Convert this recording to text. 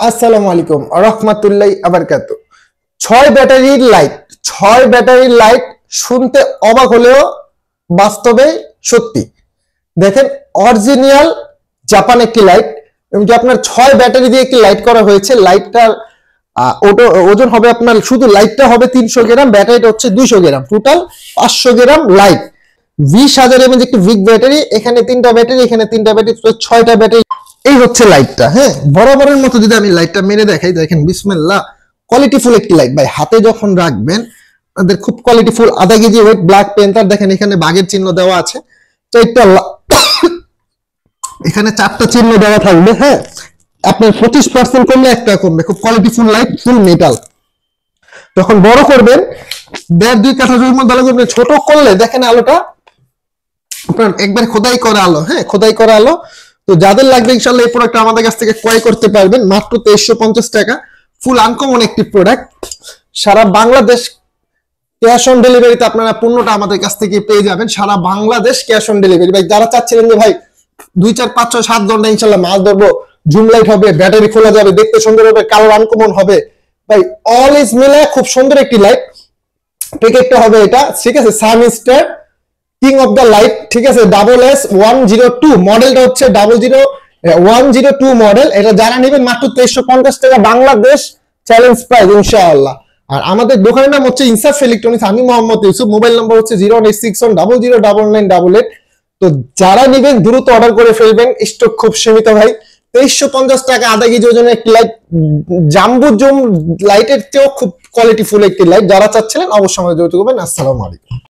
আসসালামু আলাইকুম রহমতুল্লাহি আবারকাতু। 6 ব্যাটারির লাইট শুনতে অবাক হলেও বাস্তবে সত্যি। দেখেন, অরিজিনাল জাপান একটি লাইট, এবং যে আপনার 6 ব্যাটারি দিয়ে একটি লাইট করা হয়েছে। লাইটটার ওজন হবে আপনার, শুধু লাইটটা হবে 300 গ্রাম, ব্যাটারিটা হচ্ছে 200 গ্রাম, টোটাল 500 গ্রাম লাইট। 20,000 mAh একটি বিগ ব্যাটারি, এখানে 3টা ব্যাটারি, এখানে 3টা ব্যাটারি, 6টা ব্যাটারি। এই হচ্ছে লাইটটা। হ্যাঁ, বরাবরের মতো যদি আমি লাইটটা মেরে দেখাই, দেখেন বিসমিল্লাহ, কোয়ালিটিফুল একটি লাইট ভাই। হাতে যখন রাখবেন আপনাদের খুব কোয়ালিটিফুল, আধা কেজি ওয়েট, ব্ল্যাক পেন্টার। দেখেন এখানে বাঘের চিহ্ন দেওয়া আছে, তো এখানে 4টা চিহ্ন দেওয়া থাকবে। হ্যাঁ, আপনার 25% কমলে 1 টাকা কমবে। খুব কোয়ালিটিফুল লাইট, ফুল মেটাল। যখন বড় করবেন 1.5-2 কাঠা জমির মধ্যে আলো করবেন, ছোট করলে দেখেন আলোটা আপনার একবার খোদাই করা আলো। হ্যাঁ, খোদাই করা আলো। তো যাদের লাগবে ইনশাআল্লাহ এই প্রোডাক্ট আমাদের কাছ থেকে ক্রয় করতে পারবেন মাত্র 2350 টাকা। ফুল আনকমন একটি প্রোডাক্ট। সারা বাংলাদেশ ক্যাশ অন ডেলিভারিতে আপনারা পণ্যটা আমাদের কাছ থেকে পেয়ে যাবেন। সারা বাংলাদেশ ক্যাশ অন ডেলিভারি। ভাই যারা চাচ্ছিলেন যে ভাই 2, 4, 5, 6, 7 ঘন্টা ইনশাআল্লাহ মাছ ধরবো, জুম লাইট হবে, ব্যাটারি খোলা যাবে, দেখতে সুন্দর হবে, কালার আনকমন হবে, ভাই অল ইজ মিলে খুব সুন্দর একটি লাইট। প্যাকেটটা হবে এটা, ঠিক আছে, Sunstar king of the light, ঠিক আছে, SS102 মডেলটা হচ্ছে 102 মডেল। এটা যারা নেবেন মাত্র 2350 টাকা, বাংলাদেশ চ্যালেঞ্জ প্রাইস ইনশাআল্লাহ। আর আমাদের দোকানের নাম হচ্ছে ইনসাফ ইলেকট্রনিক্স। আমি মোহাম্মদ ইউসুফ, মোবাইল নাম্বার হচ্ছে 08610099988। তো যারা নেবেন দ্রুত অর্ডার করে ফেলবেন, স্টক খুব সীমিত ভাই। 2350 টাকা, আধা কেজি ওজনের একটি লাইট, জাম্বো জুম লাইটের চেয়েও খুব কোয়ালিটিফুল একটি লাইট। যারা চাচ্ছিলেন অবশ্যই আমাদের যোগাযোগ করবেন। আসসালামু আলাইকুম।